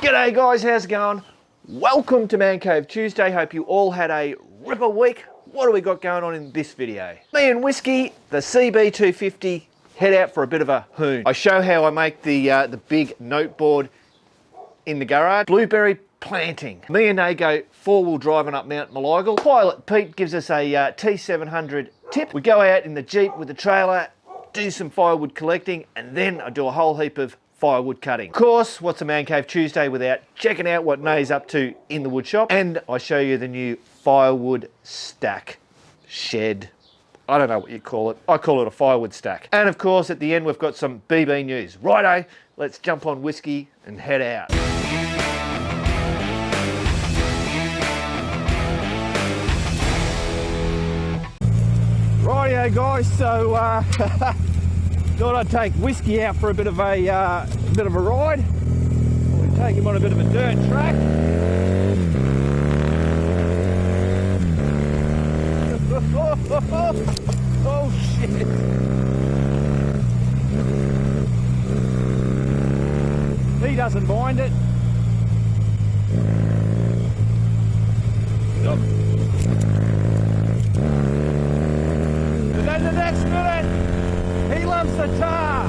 G'day guys, how's it going? Welcome to Man Cave Tuesday. Hope you all had a ripper week. What do we got going on in this video? Me and Whiskey, the CB250, head out for a bit of a hoon. I show how I make the big note board in the garage. Blueberry planting. Me and they go four-wheel driving up Mount Moliagul. Pilot Pete gives us a T700 tip. We go out in the Jeep with the trailer, do some firewood collecting, and then I do a whole heap of firewood cutting. Of course, what's a Man Cave Tuesday without checking out what Nay's up to in the wood shop? And I show you the new firewood stack shed. I don't know what you call it. I call it a firewood stack. And of course, at the end, we've got some BB news. Righto, let's jump on Whiskey and head out. Rightio guys, so thought I'd take Whiskey out for a bit of a ride. We'll take him on a bit of a dirt track. Oh shit! He doesn't mind it. Stop. But then the next minute, he loves the tar.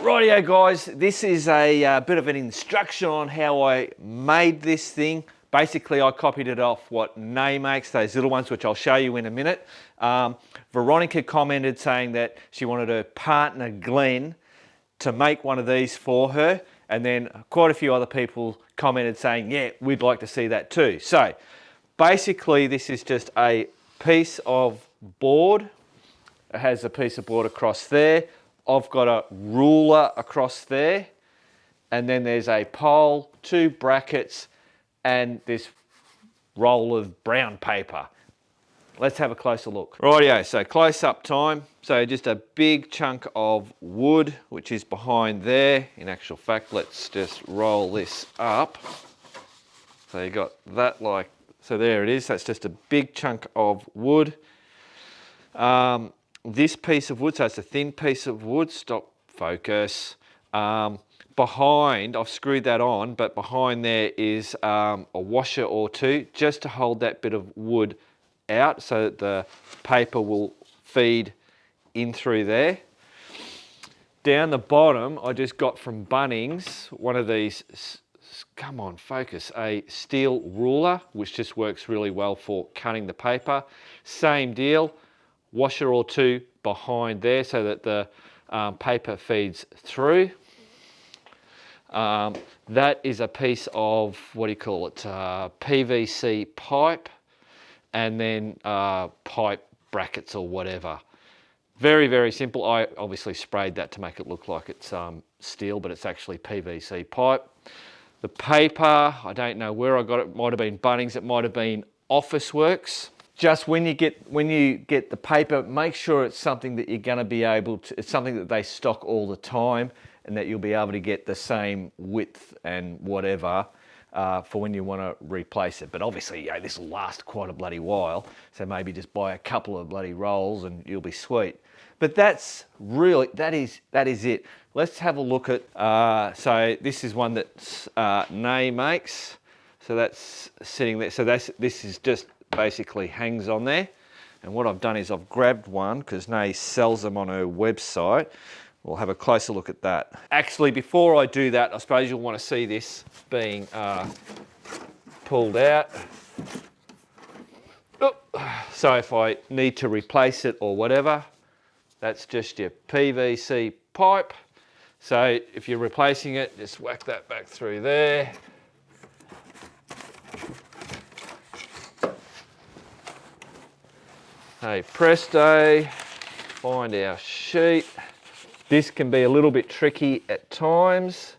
Rightio guys, this is a bit of an instruction on how I made this thing. Basically, I copied it off what Nay makes, those little ones, which I'll show you in a minute. Veronica commented saying that she wanted her partner Glenn to make one of these for her, and then quite a few other people commented saying, yeah, we'd like to see that too. So basically, this is just a piece of board. It has a piece of board across there. I've got a ruler across there, and then there's a pole, two brackets, and this roll of brown paper. Let's have a closer look. Rightio, so close up time. So just a big chunk of wood, which is behind there. In actual fact, let's just roll this up. So you got that so there it is. That's just a big chunk of wood. This piece of wood, so it's a thin piece of wood, stop focus. Behind, I've screwed that on, but behind there is a washer or two just to hold that bit of wood out so that the paper will feed in through there. Down the bottom, I just got from Bunnings one of these, come on, focus, a steel ruler, which just works really well for cutting the paper. Same deal. Washer or two behind there so that the paper feeds through. That is a piece of, what do you call it, PVC pipe, and then pipe brackets or whatever. Very, very simple. I obviously sprayed that to make it look like it's steel, but it's actually PVC pipe. The paper, I don't know where I got it. It might have been Bunnings, it might have been Officeworks. Just when you get the paper, make sure it's something that you're going to be able to, it's something that they stock all the time and that you'll be able to get the same width and whatever for when you want to replace it. But obviously, this will last quite a bloody while. So maybe just buy a couple of bloody rolls and you'll be sweet. But that's really, that is it. Let's have a look at, so this is one that Nay makes. So that's sitting there. So this is just basically hangs on there, and what I've done is I've grabbed one because Nay sells them on her website. We'll have a closer look at that. Actually, before I do that, I suppose you'll want to see this being pulled out. So if I need to replace it or whatever, that's just your PVC pipe. So if you're replacing it, just whack that back through there. Hey presto, find our sheet. This can be a little bit tricky at times.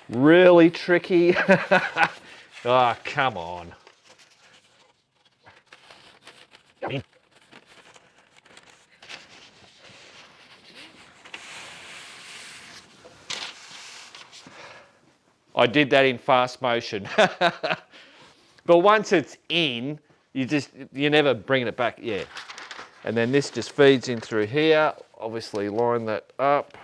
Really tricky. Oh, come on. I did that in fast motion. But once it's in, you're never bringing it back. Yeah. And then this just feeds in through here. Obviously line that up.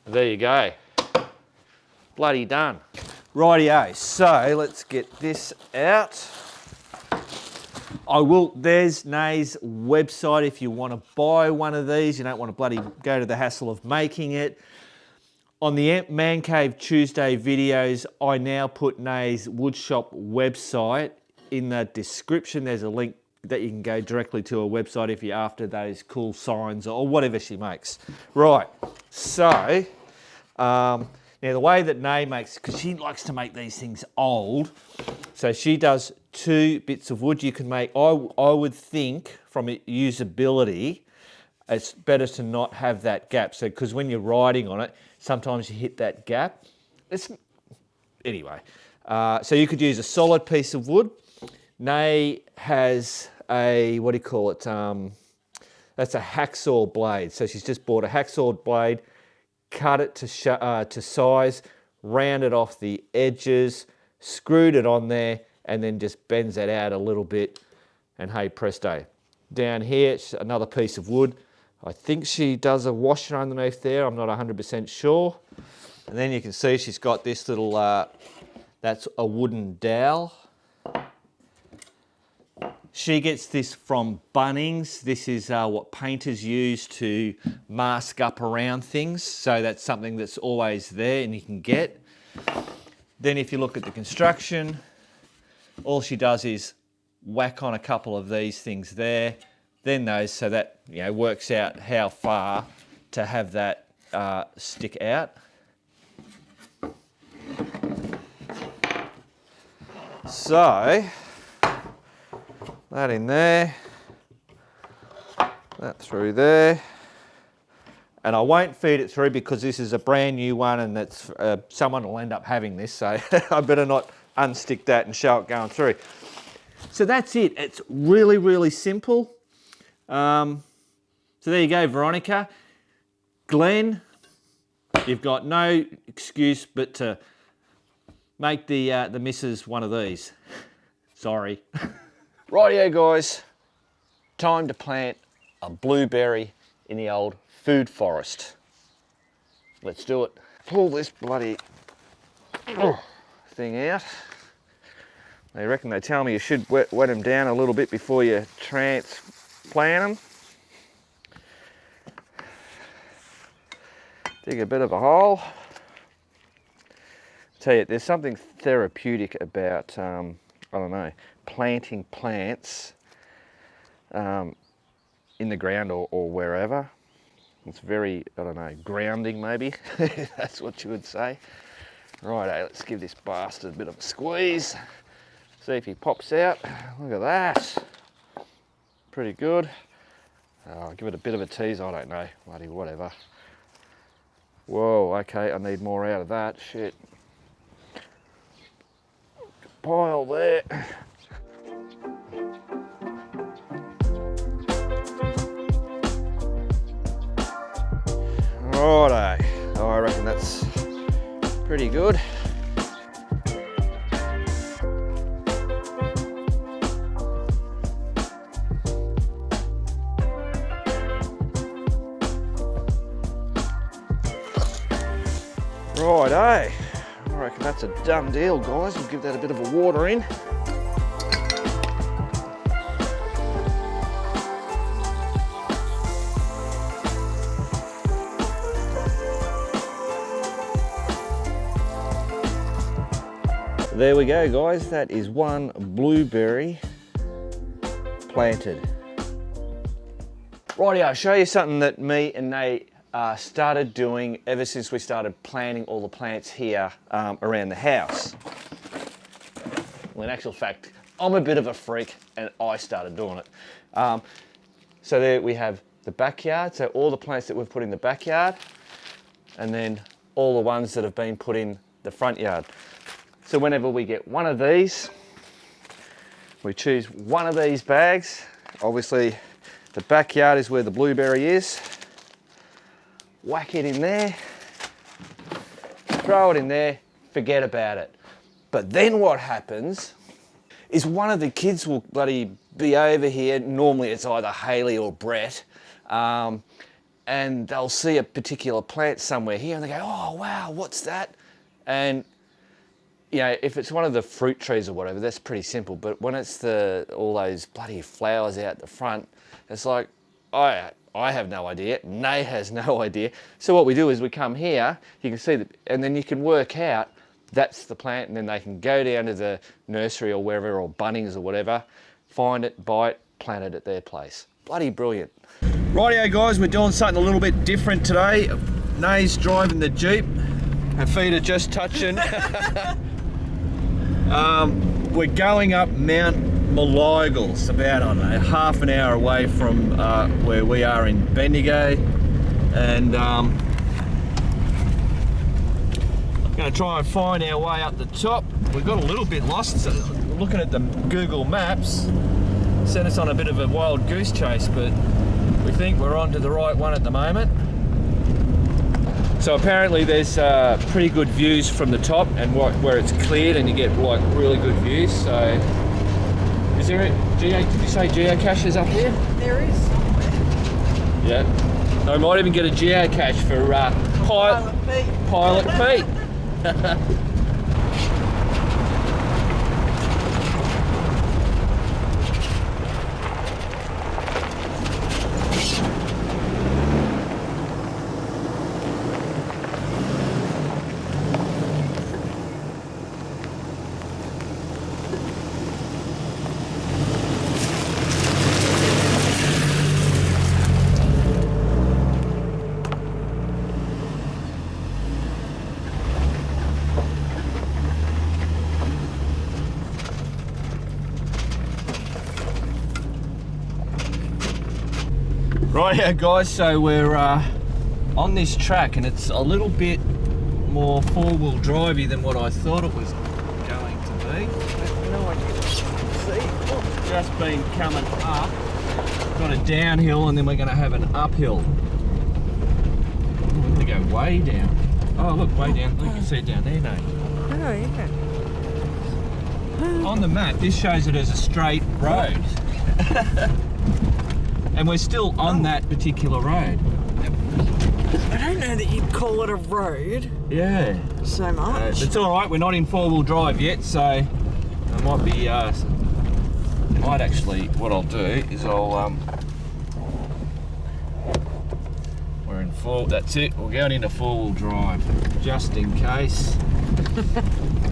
There you go. Bloody done. Rightio, so let's get this out. There's Nay's website if you want to buy one of these. You don't want to bloody go to the hassle of making it. On the Man Cave Tuesday videos, I now put Nay's Woodshop website in the description. There's a link that you can go directly to her website if you're after those cool signs or whatever she makes. Right, so now the way that Nay makes, because she likes to make these things old, so she does 2 bits of wood. You can make, I would think from usability, it's better to not have that gap. So, because when you're riding on it, sometimes you hit that gap. Anyway, so you could use a solid piece of wood. Nay has a, what do you call it? That's a hacksaw blade. So she's just bought a hacksaw blade, cut it to size, rounded off the edges, screwed it on there, and then just bends that out a little bit, and hey presto. Down here, it's another piece of wood. I think she does a washer underneath there, I'm not 100% sure. And then you can see she's got this little, that's a wooden dowel. She gets this from Bunnings. This is what painters use to mask up around things. So that's something that's always there and you can get. Then if you look at the construction, all she does is whack on a couple of these things there, then those, so that works out how far to have that stick out. So that in there, that through there, and I won't feed it through because this is a brand new one and that's someone will end up having this, so I better not unstick that and show it going through. So that's it. It's really, really simple. So there you go, Veronica. Glenn, you've got no excuse but to make the missus one of these. Sorry. Rightio guys, time to plant a blueberry in the old food forest. Let's do it. Pull this bloody thing out. They tell me you should wet them down a little bit before you transplant them. Dig a bit of a hole. Tell you, there's something therapeutic about, I don't know, planting plants in the ground or wherever. It's very, I don't know, grounding maybe. That's what you would say. Righto, let's give this bastard a bit of a squeeze. See if he pops out. Look at that. Pretty good. I'll give it a bit of a tease, I don't know. Bloody whatever. Whoa, okay, I need more out of that. Shit. Pile there. Righto. Oh, I reckon that's pretty good. Righto, I reckon that's a done deal, guys. We'll give that a bit of a water in. There we go, guys. That is one blueberry planted. Righty, I'll show you something that me and Nate started doing ever since we started planting all the plants here around the house. Well, in actual fact, I'm a bit of a freak and I started doing it. So there we have the backyard, so all the plants that we've put in the backyard, and then all the ones that have been put in the front yard. So whenever we get one of these, we choose one of these bags. Obviously, the backyard is where the blueberry is. Whack it in there, throw it in there, forget about it. But then what happens is one of the kids will bloody be over here. Normally it's either Haley or Brett, and they'll see a particular plant somewhere here and they go, oh wow, what's that? And you know, if it's one of the fruit trees or whatever, that's pretty simple. But when it's all those bloody flowers out the front, it's like, I have no idea, Nay has no idea. So what we do is we come here, you can see, and then you can work out that's the plant, and then they can go down to the nursery or wherever, or Bunnings or whatever, find it, buy it, plant it at their place. Bloody brilliant. Rightio guys, we're doing something a little bit different today. Nay's driving the Jeep, her feet are just touching. We're going up Mount Maligles, about, I don't know, half an hour away from where we are in Bendigo, and going to try and find our way up the top. We got a little bit lost, so looking at the Google Maps sent us on a bit of a wild goose chase, but we think we're onto the right one at the moment. So apparently there's pretty good views from the top, and where it's cleared and you get like really good views. So is there did you say geocaches up here? There is somewhere. Yeah. I might even get a geocache for Pilot Pete. Right, guys, so we're on this track, and it's a little bit more four-wheel drivey than what I thought it was going to be. No idea. See, it's just been coming up. Got a downhill, and then we're going to have an uphill. We're going to go way down. Oh, look, way down. Look, you can see it down there, Nate. Oh, yeah. On the map, this shows it as a straight road. And we're still on that particular road. I don't know that you'd call it a road. Yeah. So much. It's all right. We're not in four-wheel drive yet, so I might be. Might actually. What I'll do is we're in four. That's it. We'll go into four-wheel drive just in case.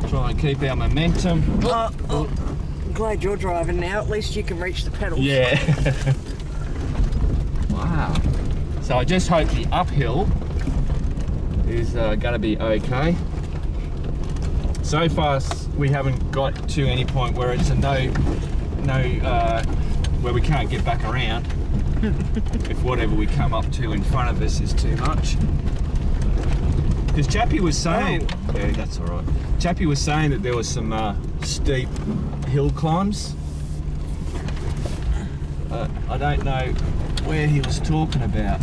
Try and keep our momentum. I'm glad you're driving now. At least you can reach the pedals. Yeah. Wow. So I just hope the uphill is going to be okay. So far we haven't got to any point where it's a where we can't get back around if whatever we come up to in front of us is too much. Because Chappie was saying, yeah, that's all right. Chappie was saying that there was some steep hill climbs. I don't know where he was talking about.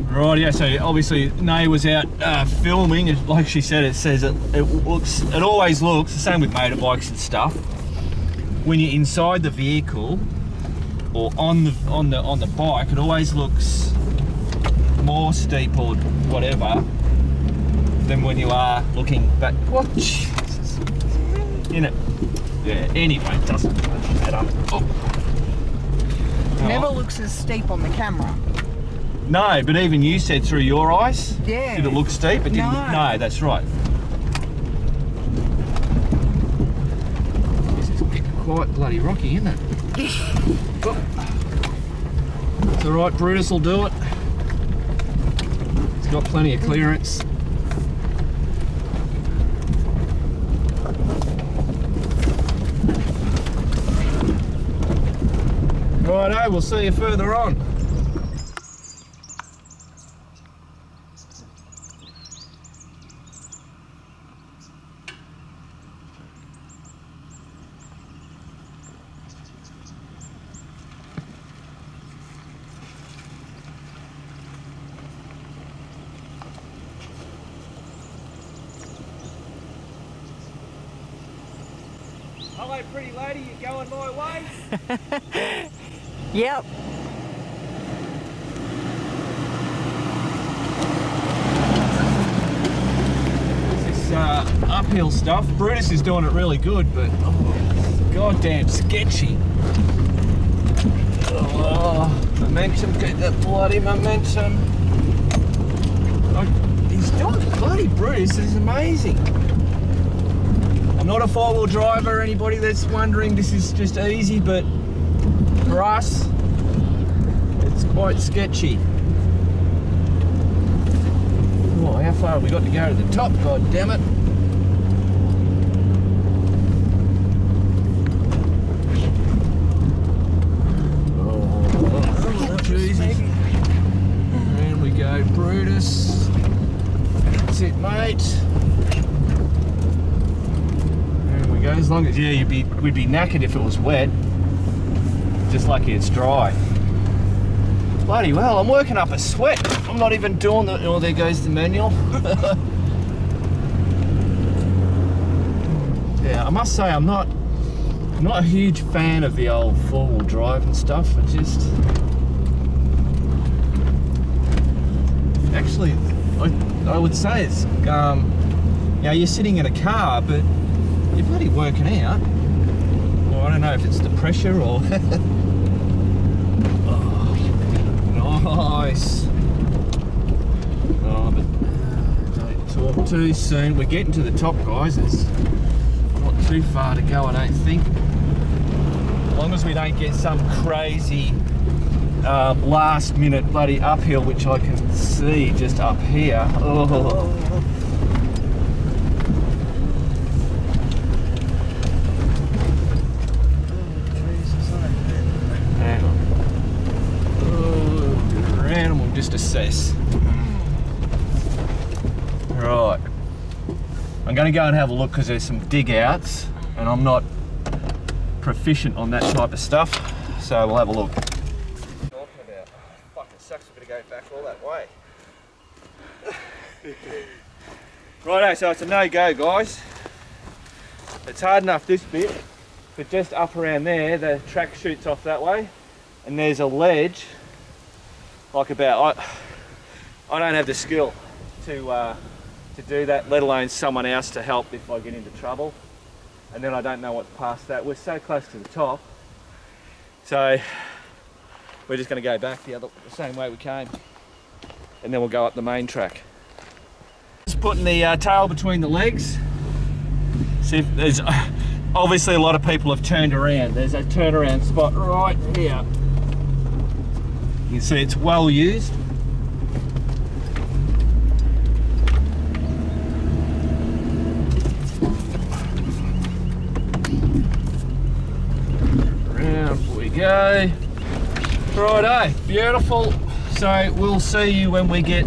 Right, yeah, so obviously Nay was out filming. Like she said, it says it always looks the same with motorbikes and stuff. When you're inside the vehicle or on the bike, it always looks more steep or whatever than when you are looking back. What? Jesus. You know. Yeah, anyway, it doesn't matter. Oh. Never looks as steep on the camera. No, but even you said through your eyes. Yeah. Did it look steep? It didn't. No. No, that's right. This is getting quite bloody rocky, isn't it? Oh. It's all right, Brutus will do it. He's got plenty of clearance. Righto, we'll see you further on. Hello, pretty lady, you going my way? Yep. This uphill stuff. Brutus is doing it really good, but oh, goddamn sketchy. Oh, momentum, get that bloody momentum. Oh, he's doing it, bloody Brutus, this is amazing. I'm not a four-wheel driver, anybody that's wondering, this is just easy, but for us, it's quite sketchy. Oh, how far have we got to go to the top, god damn it. Oh, Jesus. And we go, Brutus. That's it, mate. There we go. As long as, yeah, we'd be knackered if it was wet. Just lucky it's dry. Bloody well, I'm working up a sweat. I'm not even doing the, oh, there goes the manual. Yeah, I must say I'm not a huge fan of the old four-wheel drive and stuff. I just, actually, I would say it's, you know, you're sitting in a car, but you're bloody working out. Well, I don't know if it's the pressure or. Nice. Oh, but don't talk too soon. We're getting to the top, guys. It's not too far to go, I don't think. As long as we don't get some crazy last minute bloody uphill, which I can see just up here. Oh. Just assess. Right. I'm going to go and have a look because there's some dig outs and I'm not proficient on that type of stuff. So we'll have a look. Talking about, fucking sucks we're going to go back all that way. Righto, so it's a no-go, guys. It's hard enough this bit, but just up around there, the track shoots off that way and there's a ledge. Like about, I don't have the skill to do that, let alone someone else to help if I get into trouble. And then I don't know what's past that. We're so close to the top, so we're just going to go back the same way we came, and then we'll go up the main track. Just putting the tail between the legs. See if there's obviously a lot of people have turned around. There's a turnaround spot right here. You can see it's well used. Around we go. Righto, beautiful. So we'll see you when we get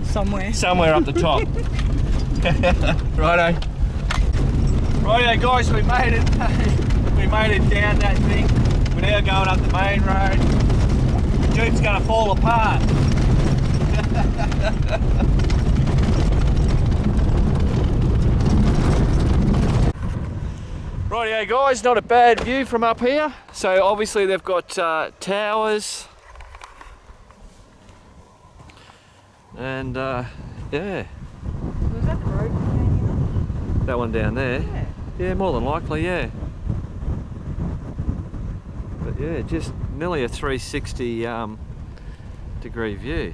somewhere up the top. Righto. Righto guys, we made it. We made it down that thing. We're now going up the main road. Jeep's gonna fall apart. Rightio guys, not a bad view from up here. So obviously they've got towers. And yeah, That one down there? Yeah. Yeah, more than likely, yeah. But yeah, just nearly a 360 degree view.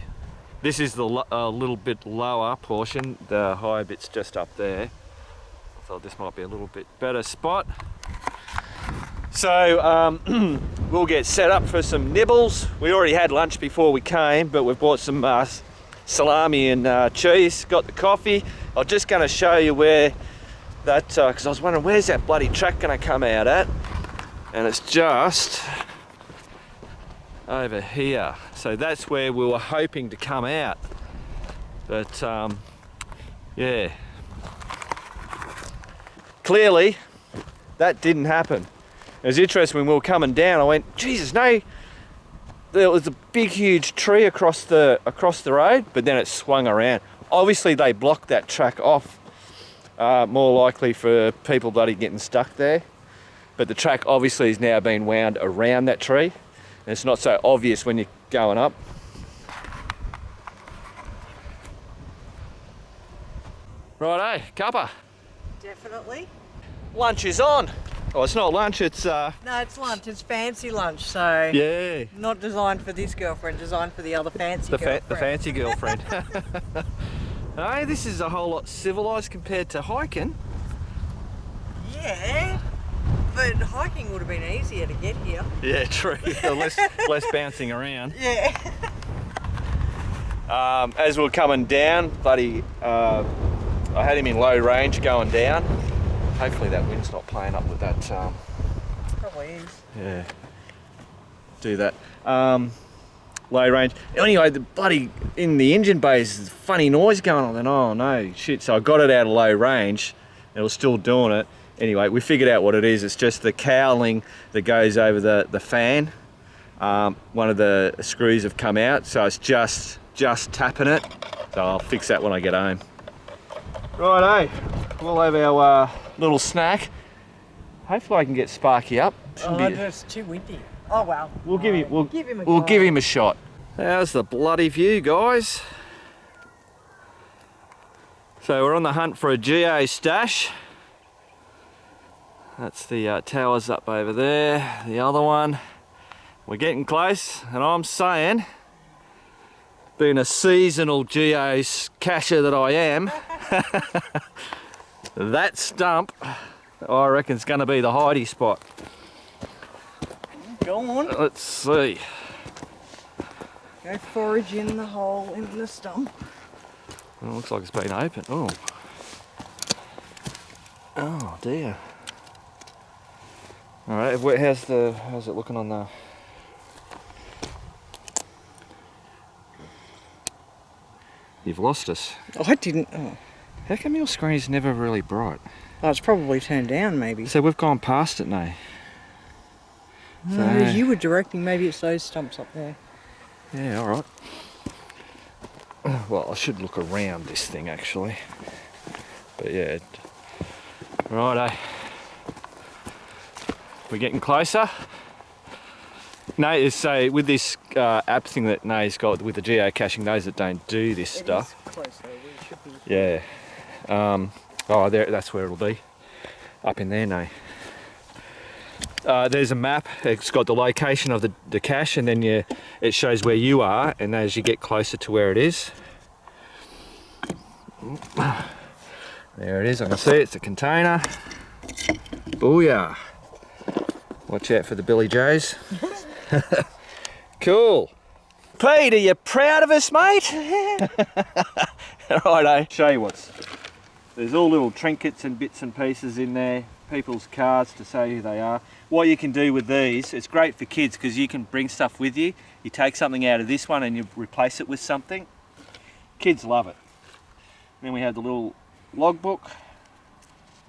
This is the little bit lower portion, the higher bit's just up there. I thought this might be a little bit better spot. So we'll get set up for some nibbles. We already had lunch before we came, but we've bought some salami and cheese, got the coffee. I'm just going to show you where that, because I was wondering where's that bloody track going to come out at, and it's just over here. So that's where we were hoping to come out, but yeah, clearly that didn't happen. It was interesting when we were coming down, I went, Jesus, no, there was a big huge tree across the road, but then it swung around. Obviously they blocked that track off, more likely for people bloody getting stuck there. But the track obviously has now been wound around that tree, and it's not so obvious when you're going up. Righto, cuppa. Definitely. Lunch is on. Oh, it's not lunch, it's No, it's lunch. It's fancy lunch, so yeah, not designed for this girlfriend, designed for the other fancy the girlfriend. fancy girlfriend. Hey, this is a whole lot civilised compared to hiking. Yeah, but hiking would have been easier to get here. Yeah, true. less bouncing around. Yeah. As we were coming down, buddy, I had him in low range going down. Hopefully that wind's not playing up with that. Probably is. Yeah. Do that. Low range. Anyway, the bloody in the engine bay is a funny noise going on. And oh no, shit! So I got it out of low range, and it was still doing it. Anyway, we figured out what it is. It's just the cowling that goes over the fan. One of the screws have come out, so it's just tapping it. So I'll fix that when I get home. Righto, we'll have our little snack. Hopefully I can get Sparky up. It's too windy. Oh well. We'll give him a shot. How's the bloody view, guys? So we're on the hunt for a geo stash. That's the towers up over there, the other one. We're getting close, and I'm saying, being a seasonal geo cacher that I am, that stump, I reckon, is going to be the hidey spot. Go on. Let's see. Go forage in the hole in the stump. Well, it looks like it's been open. Oh. Oh dear. All right. How's it looking on the? You've lost us. Oh, I didn't. Oh. How come your screen's never really bright? Oh, it's probably turned down, maybe. So we've gone past it now. No, So- as you were directing, maybe it's those stumps up there. Yeah, all right. Well, I should look around this thing actually. But yeah. Righto. We're getting closer. Nate, so with this app thing that Nate's got with the geocaching, those that don't do this stuff. It is close though. We should be. Yeah. Oh, there. That's where it'll be. Up in there, Nate. There's a map. It's got the location of the cache, and then it shows where you are. And as you get closer to where it is, there it is. I can see it. It's a container. Booyah! Watch out for the Billy Joes. Cool. Pete, are you proud of us, mate? Righto. Show you what's. There's all little trinkets and bits and pieces in there. People's cards to say who they are. What you can do with these, it's great for kids because you can bring stuff with you. You take something out of this one and you replace it with something. Kids love it. Then we have the little logbook.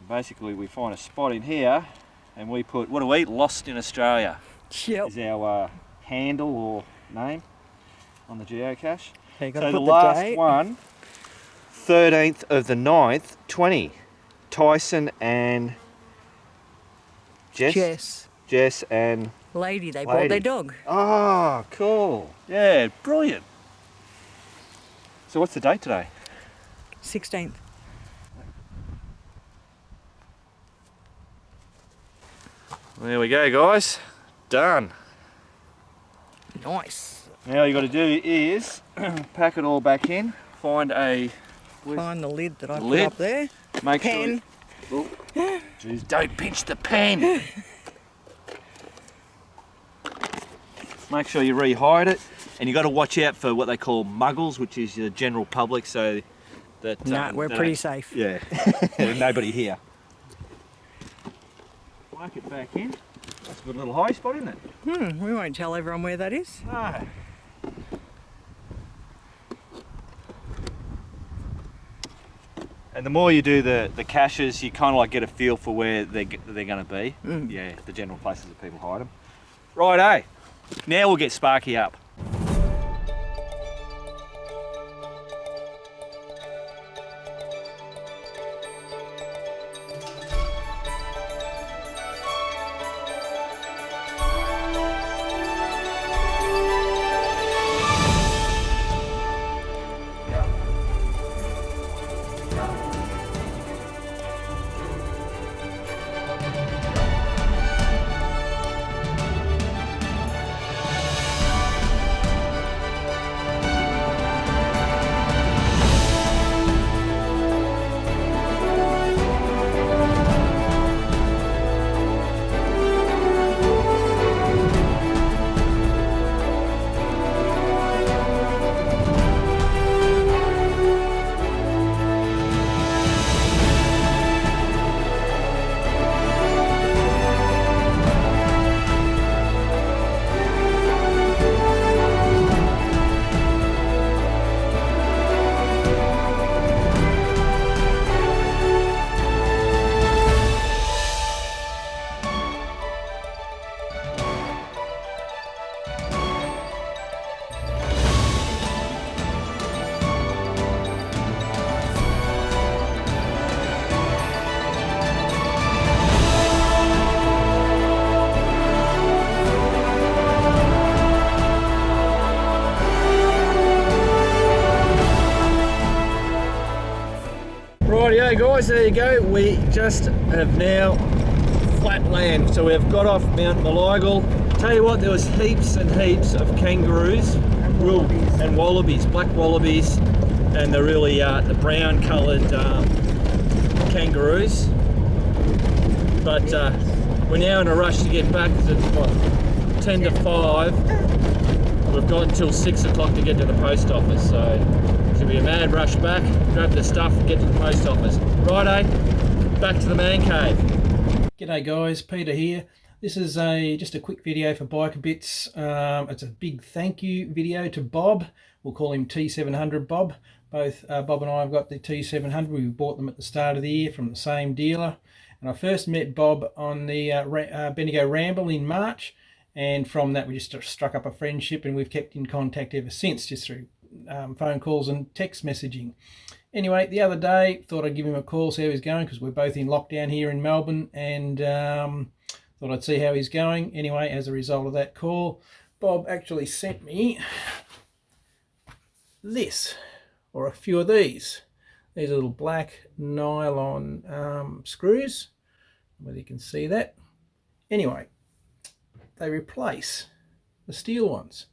Basically we find a spot in here and we put, what do we eat? Lost in Australia Yep. is our handle or name on the geocache. Okay, So the last one, 13th of the 9th, 20. Tyson and Jess and Lady, they brought their dog. oh, cool. Yeah, brilliant. So what's the date today? 16th. There we go, guys. Done. Nice. Now all you got to do is pack it all back in. Find a Find the lid that I put lid. up there. Make Pen. sure. Oh, jeez, don't pinch the pen. Make sure you rehide it, and you got to watch out for what they call muggles, which is the general public. So that No, we're pretty safe. Yeah, nobody here. Work it back in. That's a good little high spot, isn't it? We won't tell everyone where that is. No. And the more you do the caches, you kind of like get a feel for where they're going to be. Yeah, the general places that people hide them. Righto. Now we'll get Sparky up. Rightio guys, there you go. We just have now flat land. So we've got off Mount Moliagul. Tell you what, there was heaps and heaps of kangaroos and wallabies, black wallabies, and the really the brown coloured kangaroos. But we're now in a rush to get back because it's what, 10 to 5. We've got until 6 o'clock to get to the post office, so it's going to be a mad rush back, grab the stuff and get to the post office. Righto, back to the man cave. G'day guys, Peter here. This is just a quick video for Biker Bits. It's a big thank you video to Bob. We'll call him T700 Bob. Both Bob and I have got the T700. We bought them at the start of the year from the same dealer. And I first met Bob on the Bendigo Ramble in March. And from that we just struck up a friendship, and we've kept in contact ever since, just through phone calls and text messaging. Anyway, the other day thought I'd give him a call, see how he's going, because we're both in lockdown here in Melbourne, and thought I'd see how he's going. Anyway, as a result of that call, Bob actually sent me this, or a few of these. These are little black nylon screws, whether you can see that. Anyway, they replace the steel ones,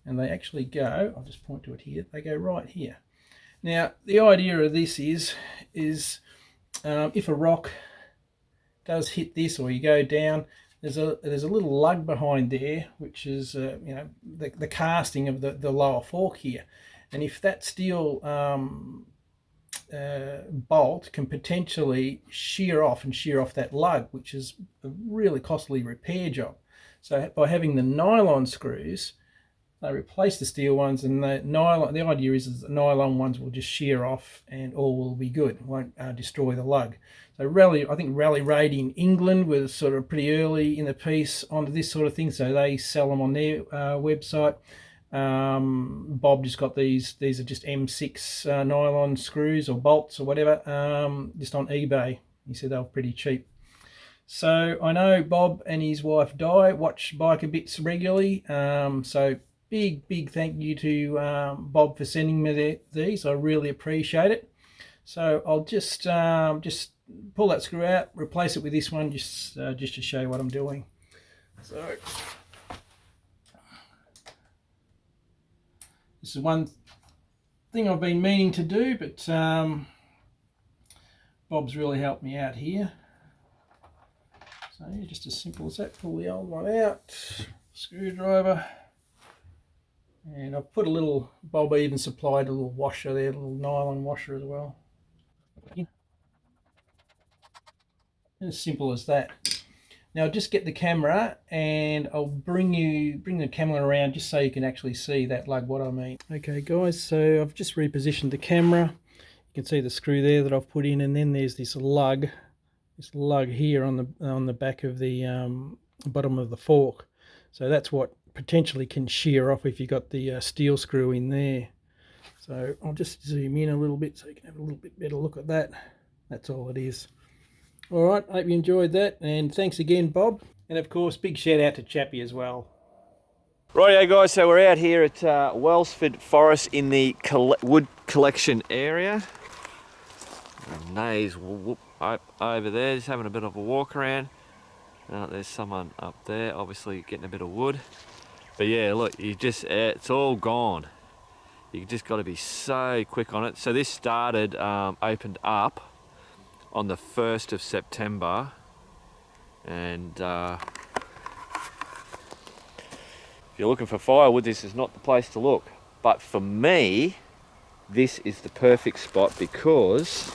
and they actually go, I'll just point to it here, they go right here. Now the idea of this is if a rock does hit this, or you go down, there's a little lug behind there, which is you know, the casting of the lower fork here, and if that steel bolt can potentially shear off that lug, which is a really costly repair job. So by having the nylon screws, they replace the steel ones, and the idea is the nylon ones will just shear off and all will be good. It won't destroy the lug. So I think Rally Raid in England was sort of pretty early in the piece onto this sort of thing, so they sell them on their website. Bob just got these are just M6 nylon screws or bolts or whatever, just on eBay. He said they were pretty cheap. So I know Bob and his wife Di watch Biker Bits regularly, so big thank you to Bob for sending me these. I really appreciate it. So I'll just pull that screw out, replace it with this one, just to show you what I'm doing. So this is one thing I've been meaning to do, but Bob's really helped me out here. So yeah, just as simple as that. Pull the old one out, screwdriver, and I've put a little, Bob even supplied a little washer there, a little nylon washer as well. And as simple as that. Now just get the camera and I'll bring the camera around just so you can actually see that lug, what I mean. Okay guys, so I've just repositioned the camera. You can see the screw there that I've put in, and then there's this lug here on the back of the bottom of the fork. So that's what potentially can shear off if you've got the steel screw in there. So I'll just zoom in a little bit so you can have a little bit better look at that. That's all it is. All right, hope you enjoyed that, and thanks again, Bob. And of course, big shout out to Chappie as well. Rightio guys, so we're out here at Wellsford Forest in the wood collection area. Nays over there, just having a bit of a walk around. There's someone up there, obviously getting a bit of wood. But yeah, look, it's all gone. You just got to be so quick on it. So this started, opened up on the 1st of September, and if you're looking for firewood, this is not the place to look. But for me, this is the perfect spot, because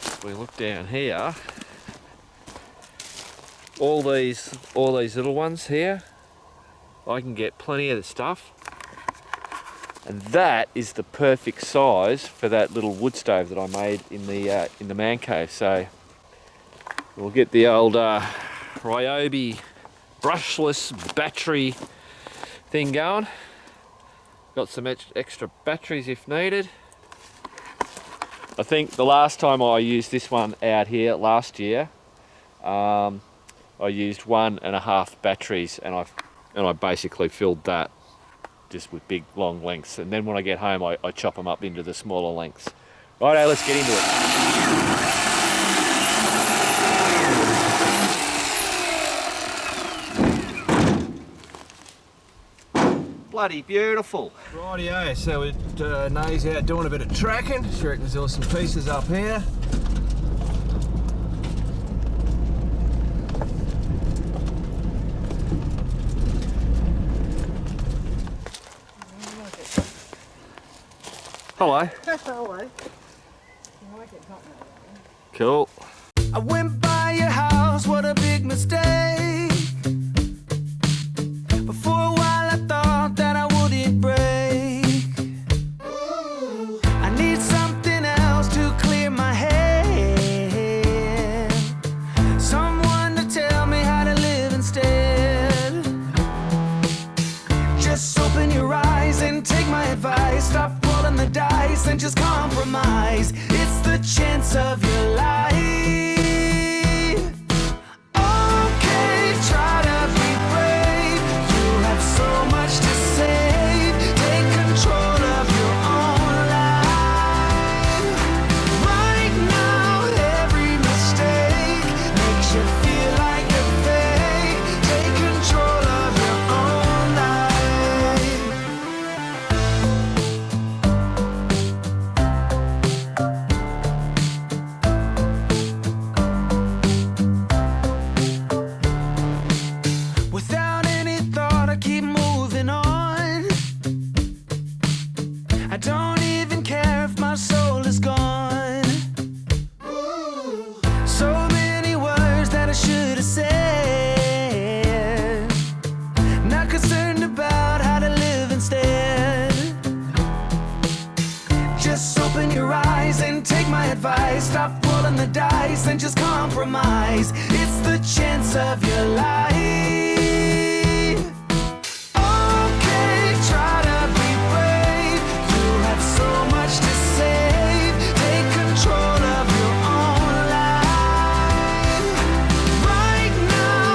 if we look down here, all these little ones here, I can get plenty of the stuff, and that is the perfect size for that little wood stove that I made in the man cave. So we'll get the old Ryobi brushless battery thing going. Got some extra batteries if needed. I think the last time I used this one out here last year, I used 1.5 batteries, and I basically filled that just with big long lengths, and then when I get home I chop them up into the smaller lengths. Righto, let's get into it. Bloody beautiful. Rightio, so we're Nays out doing a bit of tracking. Sure, there's some pieces up here. Hello. Hello. You like it, don't you? Cool. I went by your house, what a big mistake. But for a while I thought that I wouldn't break. I need something else to clear my head. Someone to tell me how to live instead. Just open your eyes and take my advice. Stop rolling the dice and just compromise. It's the chance of your life. Okay, try to be brave. You have so much to save. Take control of your own life. Right now, every mistake makes you feel like a fake. Take control of your own life. Without any thought, I keep moving on. I don't even care if my soul is gone. So many words that I should have said. Not concerned about how to live instead. Just open your eyes and take my advice. Stop rolling the dice and just compromise. It's the chance of your life. Okay, try to be brave. You have so much to save. Take control of your own life. Right now,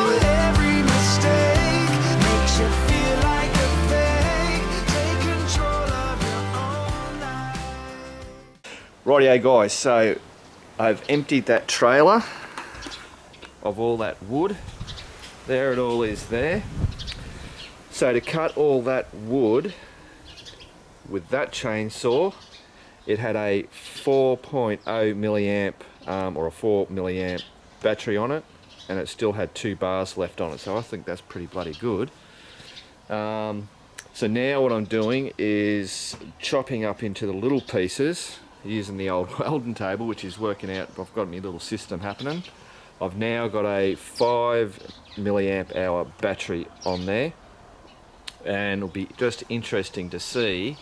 every mistake makes you feel like a fake. Take control of your own life. Rightio guys, so I've emptied that trailer of all that wood. There it all is there. So to cut all that wood with that chainsaw, it had a 4.0 milliamp or a 4 milliamp battery on it, and it still had 2 bars left on it, so I think that's pretty bloody good. So now what I'm doing is chopping up into the little pieces using the old welding table, which is working out. I've got my little system happening. I've now got a 5 milliamp hour battery on there, and it'll be just interesting to see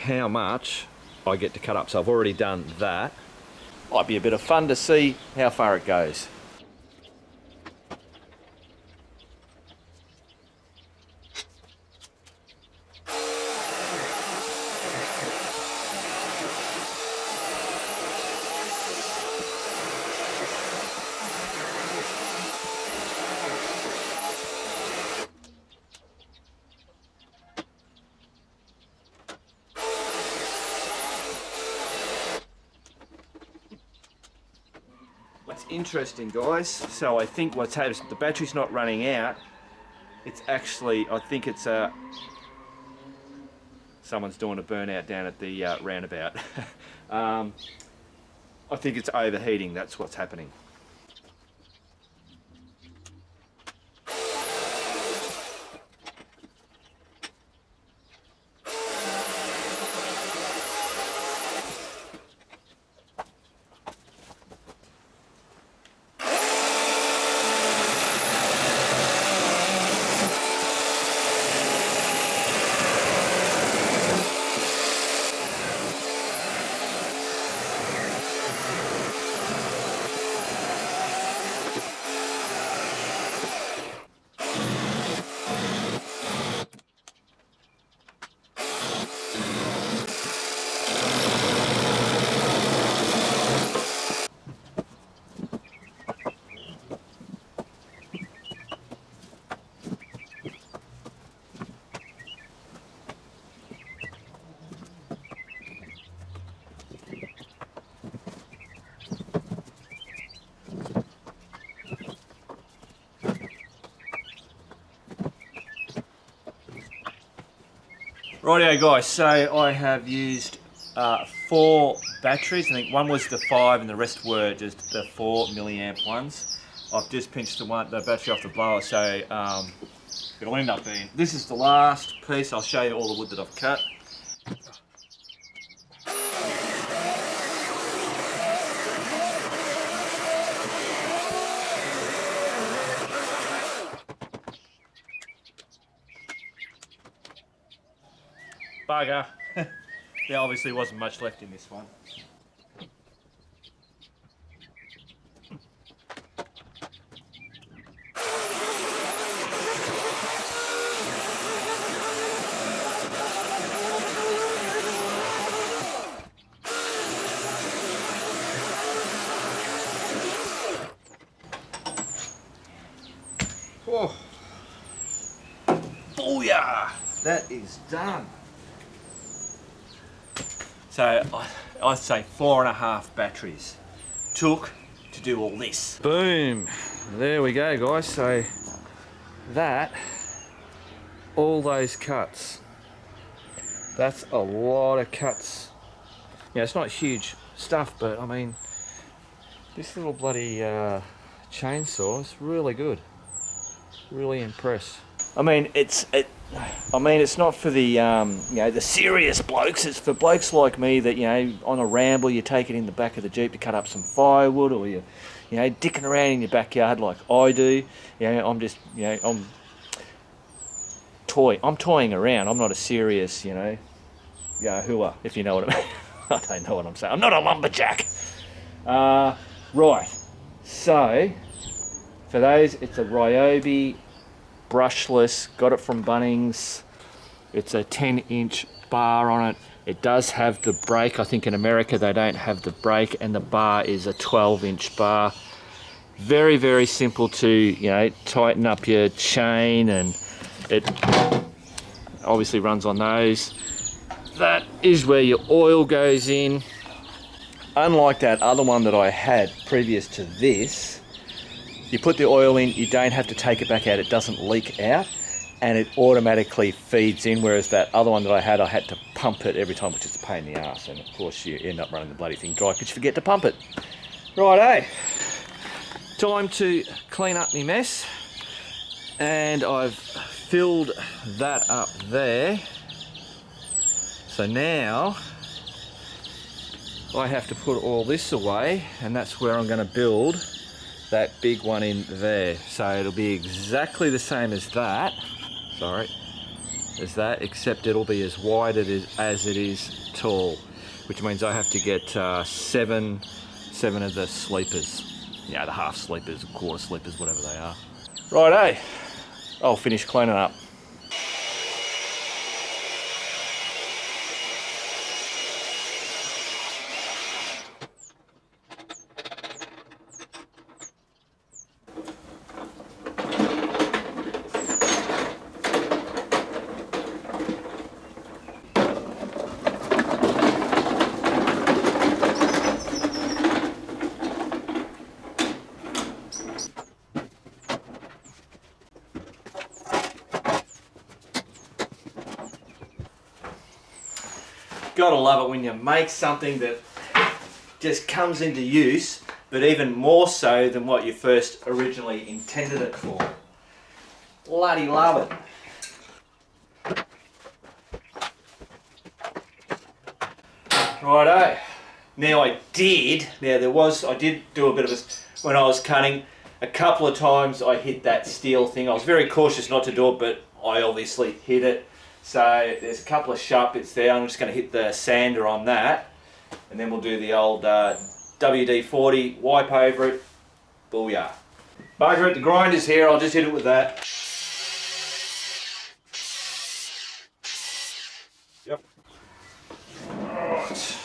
how much I get to cut up. So I've already done that. Might be a bit of fun to see how far it goes. What's interesting, guys, so I think what's happened, the battery's not running out. It's actually, I think it's someone's doing a burnout down at the roundabout. I think it's overheating, that's what's happening. Rightio guys, so I have used 4 batteries. I think one was the 5 and the rest were just the 4 milliamp ones. I've just pinched the battery off the blower, so it'll end up being, this is the last piece. I'll show you all the wood that I've cut. Bugger. There obviously wasn't much left in this one. Oh. Booyah! That is done. So I'd say 4.5 batteries took to do all this. Boom, there we go guys. So that, all those cuts, that's a lot of cuts. Yeah, it's not huge stuff, but I mean, this little bloody chainsaw is really good. Really impressed. I mean, it's not for the the serious blokes. It's for blokes like me that, on a ramble, you take it in the back of the Jeep to cut up some firewood, or you're dicking around in your backyard like I do. I'm just I'm toying around. I'm not a serious hooah, if you know what I mean. I don't know what I'm saying. I'm not a lumberjack. Right. So for those, it's a Ryobi brushless, got it from Bunnings. It's a 10-inch bar on it. It does have the brake. I think in America they don't have the brake, and the bar is a 12-inch bar. Very, very simple to tighten up your chain, and it obviously runs on those. That is where your oil goes in. unlike that other one that I had previous to this, you put the oil in, you don't have to take it back out, it doesn't leak out, and it automatically feeds in, whereas that other one that I had to pump it every time, which is a pain in the arse, and of course you end up running the bloody thing dry because you forget to pump it. Righto, time to clean up my mess, and I've filled that up there. So now I have to put all this away, and that's where I'm going to build that big one in there. So it'll be exactly the same as that, except it'll be as wide as it is tall, which means I have to get seven of the sleepers. Yeah, the half sleepers, quarter sleepers, whatever they are. Righto, I'll finish cleaning up. Gotta love it when you make something that just comes into use, but even more so than what you first originally intended it for. Bloody love it. Righto. Now I did do a bit of when I was cutting, a couple of times I hit that steel thing. I was very cautious not to do it, but I obviously hit it. So there's a couple of sharp bits there. I'm just going to hit the sander on that, and then we'll do the old WD-40, wipe over it, booyah. Bugger it, the grinder's here, I'll just hit it with that. Yep. Alright.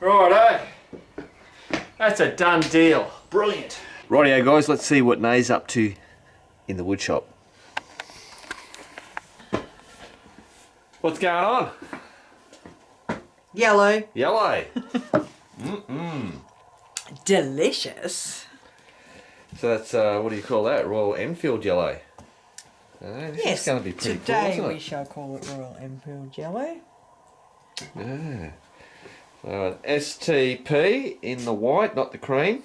Righto, that's a done deal. Brilliant. Rightio guys, let's see what Nay's up to in the woodshop. What's going on? Yellow. Yellow. Delicious. So that's, what do you call that? Royal Enfield yellow. This is going to be pretty cool, today isn't we it? shall call it Royal Enfield Yellow. Yeah. So an STP in the white, not the cream.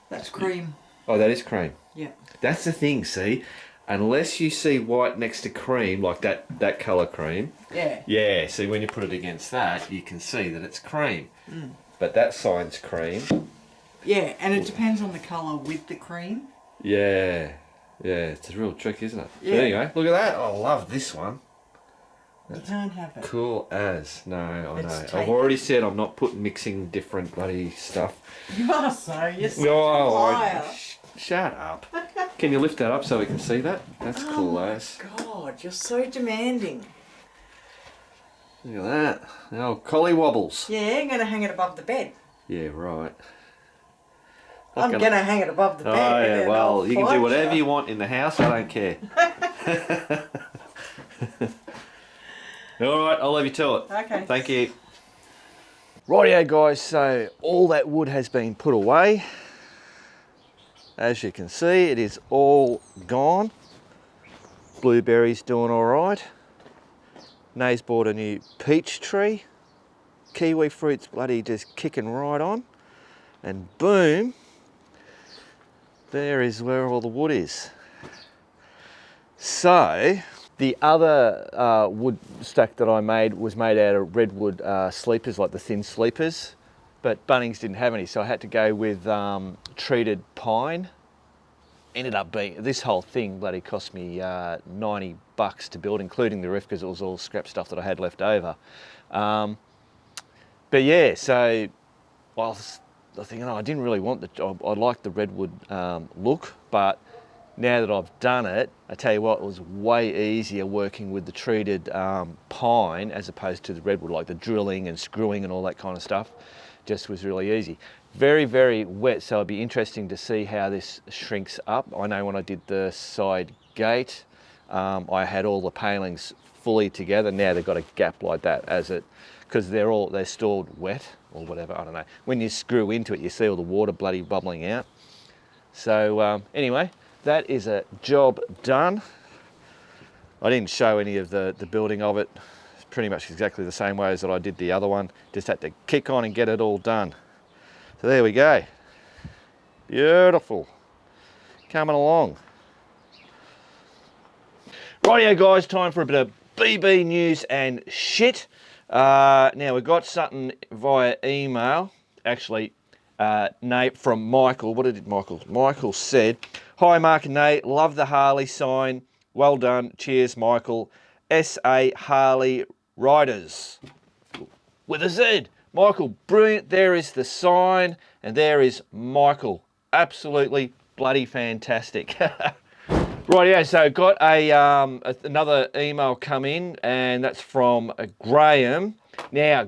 That's cream. Oh, that is cream. Yeah. That's the thing, see? Unless you see white next to cream, like that colour cream. Yeah. Yeah, see when you put it against that, you can see that it's cream. But that sign's cream. Yeah, and it depends on the colour with the cream. Yeah. Yeah, it's a real trick, isn't it? Yeah. There you go. Look at that. I love this one. You can't have it. Cool as. No, I It's know. tape. I've already said I'm not mixing different bloody stuff. You are so. You're such a No, liar. shut up. Can you lift that up so we can see that? That's cool as. God, you're so demanding. Look at that. Oh, collie wobbles. Yeah, I'm going to hang it above the bed. Yeah, right. I'm going to hang it above the bed. Oh, and yeah, then well, I'll you can do fight whatever you. you want in the house, I don't care. Alright, I'll leave you to it. Okay. Thank you. Rightio guys, so all that wood has been put away. As you can see, it is all gone. Blueberries doing alright. Nay's bought a new peach tree. Kiwi fruit's bloody just kicking right on. And boom, there is where all the wood is. So, the other wood stack that I made was made out of redwood sleepers, like the thin sleepers, but Bunnings didn't have any, so I had to go with treated pine. Ended up being, this whole thing bloody cost me $90 to build, including the roof, because it was all scrap stuff that I had left over. But yeah, so was thinking, oh, I didn't really want I like the redwood look, but now that I've done it, I tell you what, it was way easier working with the treated pine as opposed to the redwood, like the drilling and screwing and all that kind of stuff. Just was really easy. Very, very wet, so it'd be interesting to see how this shrinks up. I know when I did the side gate, I had all the palings fully together. Now they've got a gap like that because they're stored wet or whatever, I don't know. When you screw into it, you see all the water bloody bubbling out. So anyway, that is a job done. I didn't show any of the building of it. It's pretty much exactly the same way as that I did the other one. Just had to kick on and get it all done. So there we go. Beautiful. Coming along. Rightio guys, time for a bit of BB news and shit. Now we got something via email. Actually, Nate from Michael. What did Michael? Michael said, "Hi Mark and Nate, love the Harley sign. Well done. Cheers, Michael. SA Harley Riders." With a Z. Michael, brilliant. There is the sign, and there is Michael. Absolutely bloody fantastic. Right, yeah, so got another email come in, and that's from Graham. Now,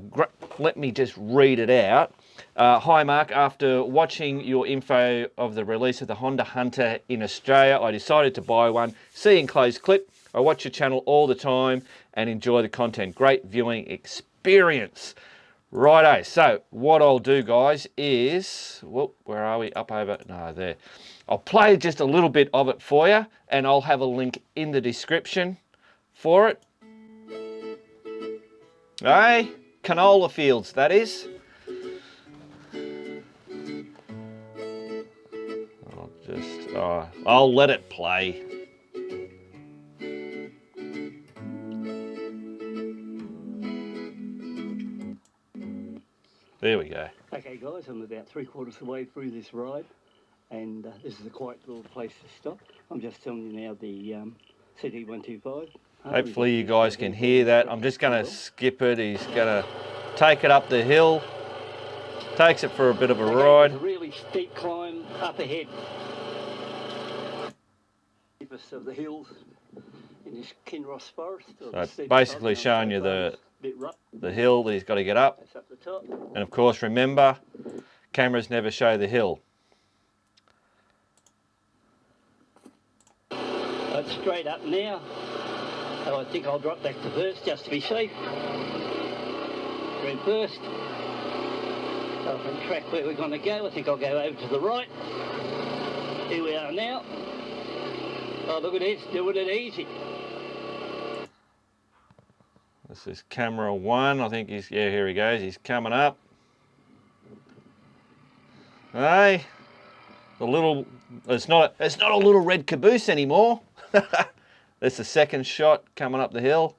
let me just read it out. Hi Mark, after watching your info of the release of the Honda Hunter in Australia, I decided to buy one. See enclosed clip. I watch your channel all the time and enjoy the content. Great viewing experience. Righto, so what I'll do guys is, whoop, where are we? Up over, no, there. I'll play just a little bit of it for you, and I'll have a link in the description for it. Hey, canola fields, that is. I'll let it play. There we go. Okay guys, I'm about 3/4 of the way through this ride, and this is a quiet little place to stop. I'm just telling you now the CT125. Hopefully you guys can hear that. I'm just going to skip it. He's going to take it up the hill. Takes it for a bit of a ride. There's a really steep climb up ahead. Steepest of the hills in this Kinross Forest. So it's basically showing you the hill that he's got to get up. That's up the top. And of course, remember, cameras never show the hill. It's straight up now. So I think I'll drop back to first just to be safe. We're in first. So from the track where we're going to go, I think I'll go over to the right. Here we are now. Oh, look at this, doing it easy. This is camera one. I think he's, yeah, here he goes. He's coming up. Hey, it's not a little red caboose anymore. That's the second shot coming up the hill.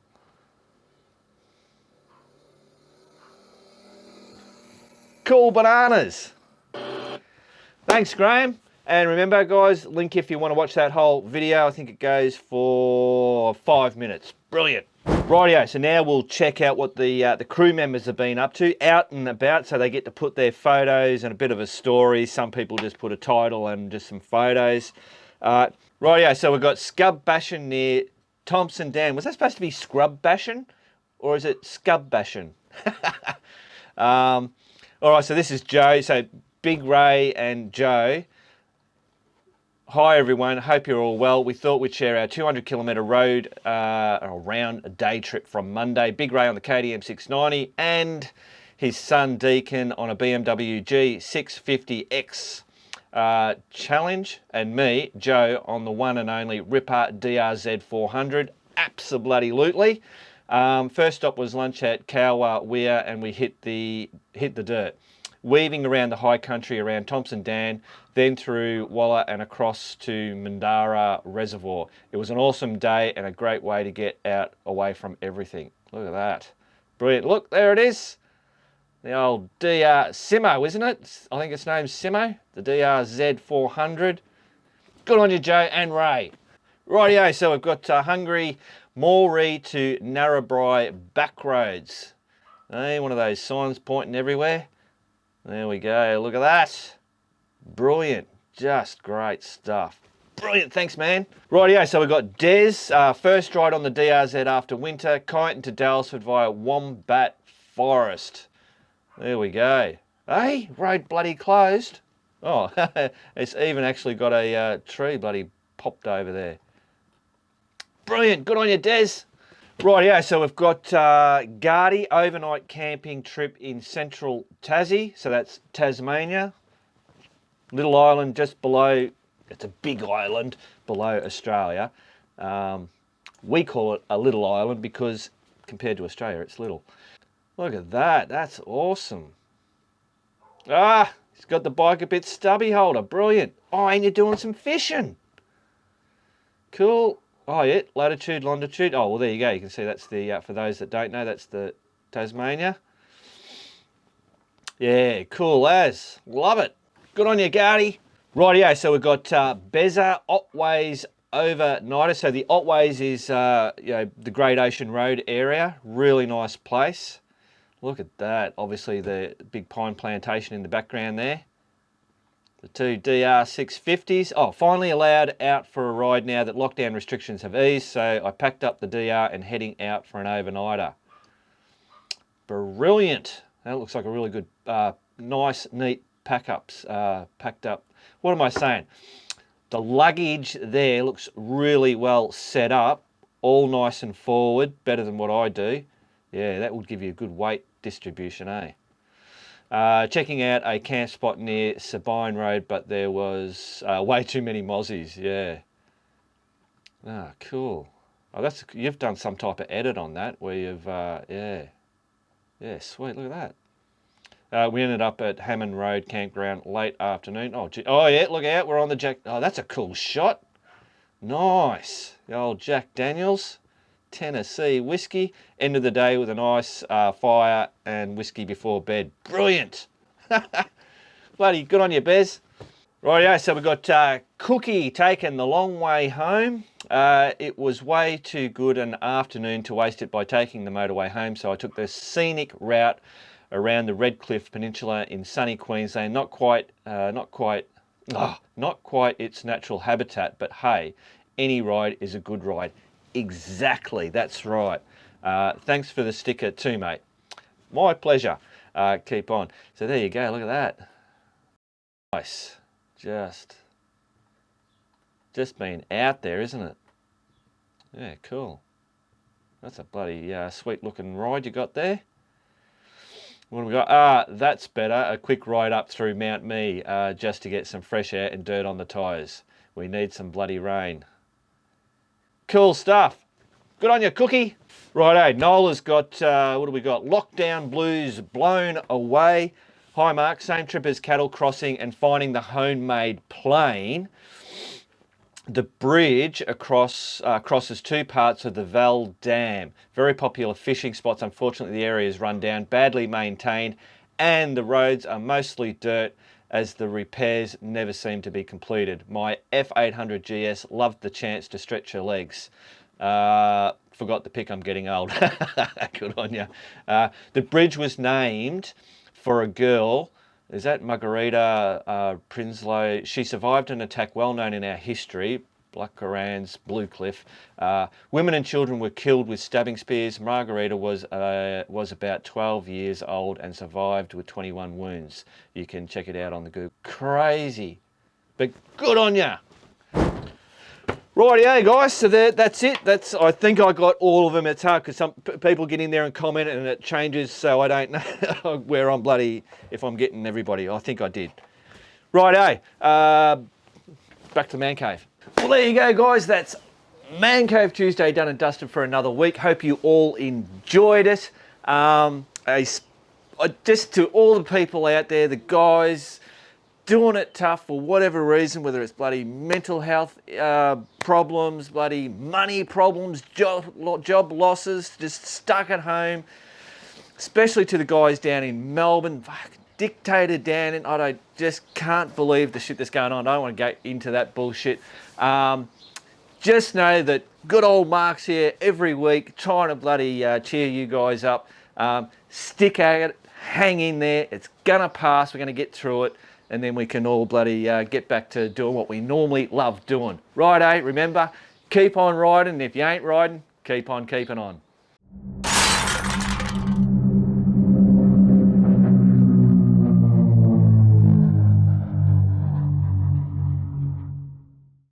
Cool bananas. Thanks, Graham. And remember, guys, link if you want to watch that whole video. I think it goes for 5 minutes. Brilliant. Rightio, so now we'll check out what the crew members have been up to, out and about, so they get to put their photos and a bit of a story. Some people just put a title and just some photos. Rightio, so we've got Scub Bashin near Thompson Dam. Was that supposed to be Scrub Bashin, or is it Scub Bashin? All right, so this is Joe. So Big Ray and Joe. Hi everyone, hope you're all well. We thought we'd share our 200-kilometre road around day trip from Monday. Big Ray on the KTM 690 and his son Deacon on a BMW G650X challenge, and me, Joe, on the one and only Ripper DRZ 400. Absolutely. First stop was lunch at Kawa Weir, and we hit the dirt, weaving around the high country around Thompson Dam, then through Walla and across to Mandara Reservoir. It was an awesome day and a great way to get out away from everything. Look at that. Brilliant. Look, there it is. The old DR Simo, isn't it? I think its name's Simo, the DRZ 400. Good on you, Joe and Ray. Rightio, so we've got Hungary, Moree to Narrabri back roads. Hey, one of those signs pointing everywhere. There we go, look at that. Brilliant, just great stuff. Brilliant, thanks man. Rightio, so we've got Des, first ride on the DRZ after winter, Kyneton to Dalesford via Wellsford Forest. There we go. Hey, road bloody closed. Oh, it's even actually got a tree bloody popped over there. Brilliant, good on you, Des. Rightio, so we've got Gardy overnight camping trip in central Tassie, so that's Tasmania. Little island just below, it's a big island below Australia. We call it a little island because compared to Australia, it's little. Look at that, that's awesome. Ah, he's got the bike a bit stubby holder, brilliant. Oh, and you're doing some fishing. Cool. Oh yeah, latitude, longitude. Oh, well there you go. You can see that's the, for those that don't know, that's the Tasmania. Yeah, cool as. Love it. Good on you, Gardy. Rightio, so we've got Beza Otways overnighter. So the Otways is the Great Ocean Road area. Really nice place. Look at that. Obviously the big pine plantation in the background there. The two DR650s. Oh, finally allowed out for a ride now that lockdown restrictions have eased. So I packed up the DR and heading out for an overnighter. Brilliant. That looks like a really good, nice, neat packed up. What am I saying? The luggage there looks really well set up. All nice and forward, better than what I do. Yeah, that would give you a good weight distribution, eh? Checking out a camp spot near Sabine Road, but there was way too many mozzies, yeah. Ah, cool. Oh, you've done some type of edit on that where you've, yeah. Yeah, sweet, look at that. We ended up at Hammond Road Campground late afternoon. Oh, gee, oh yeah, look out, we're on the Jack. Oh, that's a cool shot. Nice. The old Jack Daniels. Tennessee whiskey. End of the day with a nice fire and whiskey before bed. Brilliant. Bloody good on you, Bez. Rightio, so we've got Cookie taking the long way home. It was way too good an afternoon to waste it by taking the motorway home, so I took the scenic route around the Redcliffe Peninsula in sunny Queensland. Not quite its natural habitat, but hey, any ride is a good ride. Exactly, that's right. Thanks for the sticker too, mate. My pleasure. Keep on. So there you go, look at that. Nice. Just being out there, isn't it? Yeah, cool. That's a bloody sweet looking ride you got there. What have we got? That's better. A quick ride up through Mount Me just to get some fresh air and dirt on the tyres. We need some bloody rain. Cool stuff. Good on you, Cookie. Righto, Nola's got, what do we got? Lockdown blues blown away. Hi, Mark. Same trip as cattle crossing and finding the homemade plane. The bridge crosses two parts of the Val Dam. Very popular fishing spots. Unfortunately, the area is run down, badly maintained, and the roads are mostly dirt as the repairs never seem to be completed. My F800 GS loved the chance to stretch her legs. Forgot the pick, I'm getting old. Good on you. The bridge was named for a girl. Is that Margarita Prinsloo? She survived an attack well known in our history, Black Koran's Blue Cliff. Women and children were killed with stabbing spears. Margarita was about 12 years old and survived with 21 wounds. You can check it out on the Google. Crazy, but good on ya. Rightio, guys. So that's it. I think I got all of them. It's hard because some people get in there and comment and it changes, so I don't know where I'm bloody if I'm getting everybody. I think I did. Rightio. Back to the Man Cave. Well, there you go, guys. That's Man Cave Tuesday done and dusted for another week. Hope you all enjoyed it. Just to all the people out there, the guys doing it tough for whatever reason, whether it's bloody mental health problems, bloody money problems, job losses, just stuck at home, especially to the guys down in Melbourne, dictator down in, I just can't believe the shit that's going on. I don't want to go into that bullshit. Just know that good old Mark's here every week trying to bloody cheer you guys up. Stick at it. hang in there. It's gonna pass. We're gonna get through it, and then we can all bloody get back to doing what we normally love doing. Righto, remember, keep on riding. If you ain't riding, keep on keeping on.